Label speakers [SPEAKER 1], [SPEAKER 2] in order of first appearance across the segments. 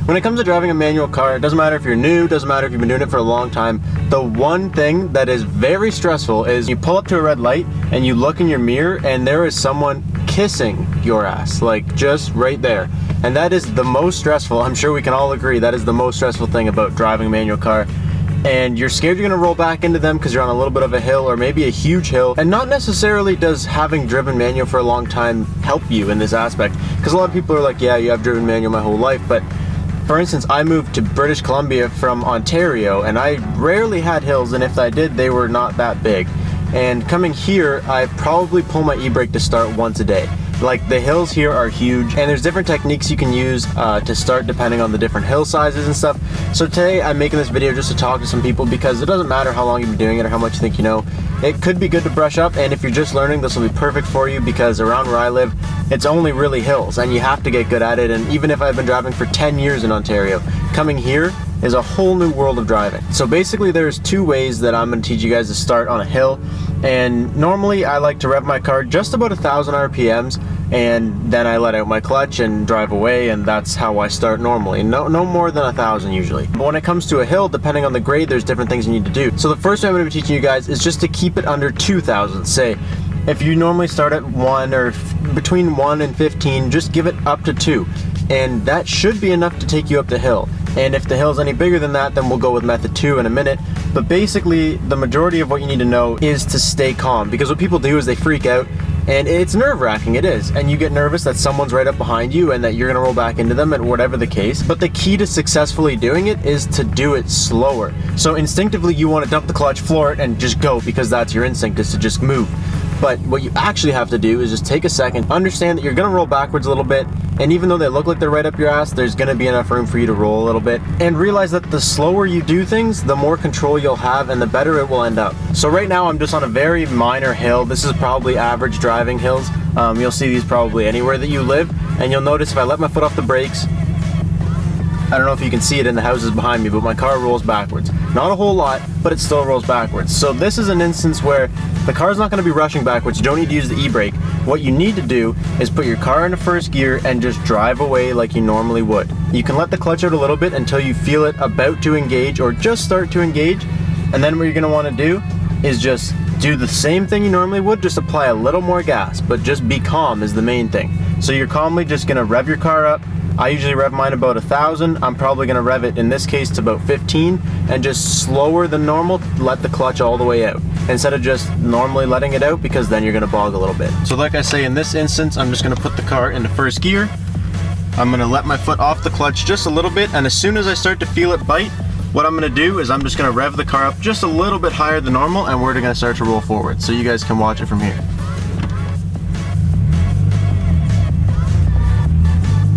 [SPEAKER 1] When it comes to driving a manual car, it doesn't matter if you're new, doesn't matter if you've been doing it for a long time. The one thing that is very stressful is you pull up to a red light and you look in your mirror and there is someone kissing your ass, like just right there. And that is the most stressful. I'm sure we can all agree that is the most stressful thing about driving a manual car. And you're scared you're gonna roll back into them because you're on a little bit of a hill or maybe a huge hill. And not necessarily does having driven manual for a long time help you in this aspect, because a lot of people are like, yeah, you have driven manual my whole life, but for instance, I moved to British Columbia from Ontario and I rarely had hills, and if I did, they were not that big. And coming here, I probably pull my e-brake to start once a day. Like, the hills here are huge, and there's different techniques you can use to start depending on the different hill sizes and stuff. So today I'm making this video just to talk to some people, because it doesn't matter how long you've been doing it or how much you think you know. It could be good to brush up, and if you're just learning, this will be perfect for you, because around where I live, it's only really hills and you have to get good at it. And even if I've been driving for 10 years in Ontario, coming here is a whole new world of driving. So basically there's two ways that I'm going to teach you guys to start on a hill. And normally I like to rev my car just about 1,000 RPMs, and then I let out my clutch and drive away, and that's how I start normally. No more than 1,000 usually. But when it comes to a hill, depending on the grade, there's different things you need to do. So the first thing I'm going to be teaching you guys is just to keep it under 2,000. Say, if you normally start at 1 or between 1 and 15, just give it up to 2. And that should be enough to take you up the hill. And if the hill's any bigger than that, then we'll go with method 2 in a minute. But basically, the majority of what you need to know is to stay calm, because what people do is they freak out, and it's nerve-wracking, it is. And you get nervous that someone's right up behind you and that you're gonna roll back into them, and whatever the case. But the key to successfully doing it is to do it slower. So instinctively, you wanna dump the clutch, floor it, and just go, because that's your instinct, is to just move. But what you actually have to do is just take a second, understand that you're gonna roll backwards a little bit, and even though they look like they're right up your ass, there's gonna be enough room for you to roll a little bit. And realize that the slower you do things, the more control you'll have and the better it will end up. So right now I'm just on a very minor hill. This is probably average driving hills. You'll see these probably anywhere that you live, and you'll notice if I let my foot off the brakes, I don't know if you can see it in the houses behind me, but my car rolls backwards. Not a whole lot, but it still rolls backwards. So this is an instance where the car's not going to be rushing backwards. You don't need to use the e-brake. What you need to do is put your car into first gear and just drive away like you normally would. You can let the clutch out a little bit until you feel it about to engage or just start to engage. And then what you're going to want to do is just do the same thing you normally would, just apply a little more gas, but just be calm is the main thing. So you're calmly just going to rev your car up. I usually rev mine about 1,000. I'm probably gonna rev it in this case to about 15, and just slower than normal, let the clutch all the way out, instead of just normally letting it out, because then you're gonna bog a little bit. So like I say, in this instance, I'm just gonna put the car into first gear. I'm gonna let my foot off the clutch just a little bit, and as soon as I start to feel it bite, what I'm gonna do is I'm just gonna rev the car up just a little bit higher than normal, and we're gonna start to roll forward. So you guys can watch it from here.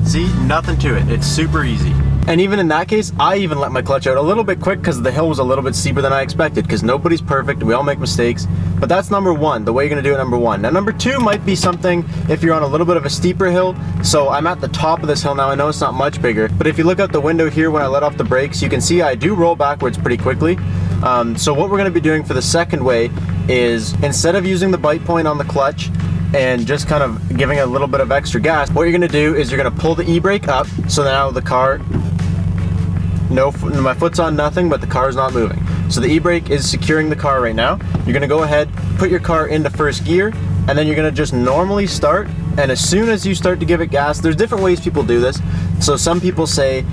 [SPEAKER 1] See, nothing to it. It's super easy. And even in that case, I even let my clutch out a little bit quick because the hill was a little bit steeper than I expected, because nobody's perfect, we all make mistakes. But that's number 1, the way you're gonna do it, number 1. Now number 2 might be something if you're on a little bit of a steeper hill. So I'm at the top of this hill now, I know it's not much bigger, but if you look out the window here when I let off the brakes, you can see I do roll backwards pretty quickly. So what we're gonna be doing for the second way is, instead of using the bite point on the clutch and just kind of giving a little bit of extra gas, what you're gonna do is you're gonna pull the e-brake up, so now the car, my foot's on nothing, but the car's not moving. So the e-brake is securing the car right now. You're gonna go ahead, put your car into first gear, and then you're gonna just normally start, and as soon as you start to give it gas, there's different ways people do this. So some people say,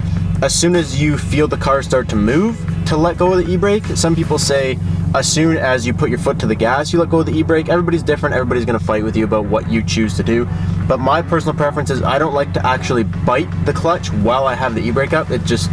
[SPEAKER 1] as soon as you feel the car start to move, to let go of the e-brake. Some people say, as soon as you put your foot to the gas, you let go of the e-brake. Everybody's different. Everybody's gonna fight with you about what you choose to do. But my personal preference is I don't like to actually bite the clutch while I have the e-brake up. It just,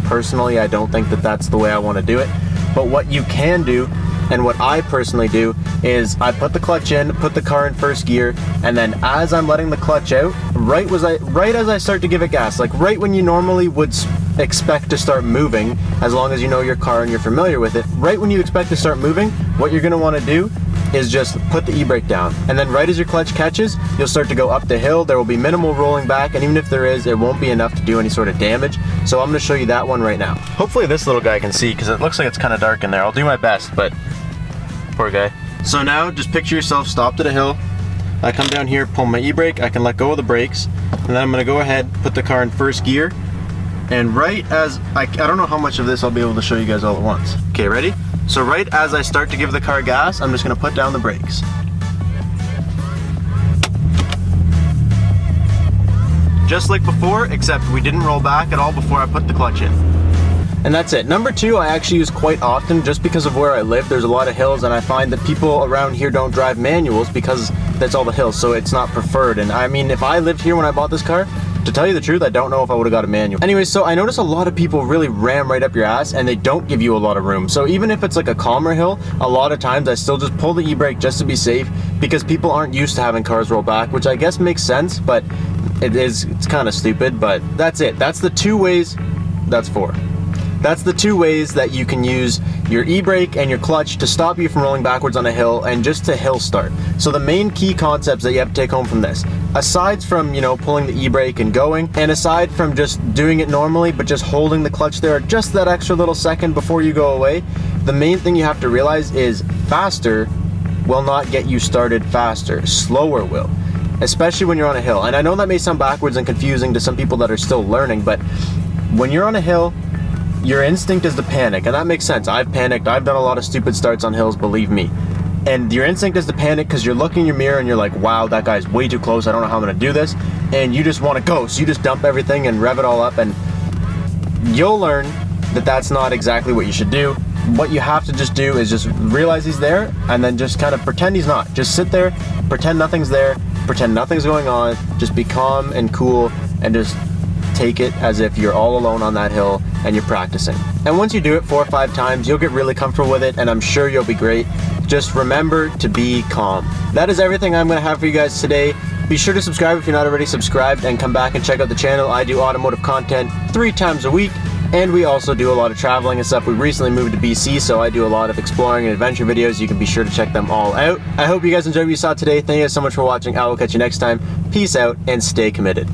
[SPEAKER 1] personally, I don't think that that's the way I wanna do it. But what you can do, and what I personally do, is I put the clutch in, put the car in first gear, and then as I'm letting the clutch out, right as I start to give it gas, like right when you normally would expect to start moving, as long as you know your car and you're familiar with it, right when you expect to start moving, what you're gonna wanna do is just put the e-brake down. And then right as your clutch catches, you'll start to go up the hill. There will be minimal rolling back, and even if there is, it won't be enough to do any sort of damage. So I'm gonna show you that one right now. Hopefully this little guy can see, because it looks like it's kind of dark in there. I'll do my best, but poor guy. So now just picture yourself stopped at a hill. I come down here, pull my e-brake, I can let go of the brakes, and then I'm gonna go ahead, put the car in first gear, And right as, I don't know how much of this I'll be able to show you guys all at once. Okay, ready? So right as I start to give the car gas, I'm just gonna put down the brakes. Just like before, except we didn't roll back at all before I put the clutch in. And that's it. Number two, I actually use quite often just because of where I live. There's a lot of hills, and I find that people around here don't drive manuals because that's all the hills, so it's not preferred. And I mean, if I lived here when I bought this car, to tell you the truth, I don't know if I would have got a manual. Anyways, so I notice a lot of people really ram right up your ass and they don't give you a lot of room. So even if it's like a calmer hill, a lot of times I still just pull the e-brake just to be safe because people aren't used to having cars roll back, which I guess makes sense, but it's kind of stupid, but that's it. That's the two ways, that's four. That's the two ways that you can use your e-brake and your clutch to stop you from rolling backwards on a hill and just to hill start. So the main key concepts that you have to take home from this, aside from, you know, pulling the e-brake and going, and aside from just doing it normally but just holding the clutch there just that extra little second before you go away, the main thing you have to realize is faster will not get you started faster, slower will. Especially when you're on a hill. And I know that may sound backwards and confusing to some people that are still learning, but when you're on a hill, your instinct is to panic, and that makes sense. I've panicked. I've done a lot of stupid starts on hills, believe me. And your instinct is to panic because you're looking in your mirror and you're like, wow, that guy's way too close. I don't know how I'm going to do this. And you just want to go. So you just dump everything and rev it all up, and you'll learn that that's not exactly what you should do. What you have to just do is just realize he's there and then just kind of pretend he's not. Just sit there, pretend nothing's there, pretend nothing's going on, just be calm and cool and just take it as if you're all alone on that hill and you're practicing. And once you do it 4 or 5 times, you'll get really comfortable with it, and I'm sure you'll be great. Just remember to be calm. That is everything I'm gonna have for you guys today. Be sure to subscribe if you're not already subscribed, and come back and check out the channel. I do automotive content 3 times a week, and we also do a lot of traveling and stuff. We recently moved to BC, so I do a lot of exploring and adventure videos. You can be sure to check them all out. I hope you guys enjoyed what you saw today. Thank you guys so much for watching. I will catch you next time. Peace out and stay committed.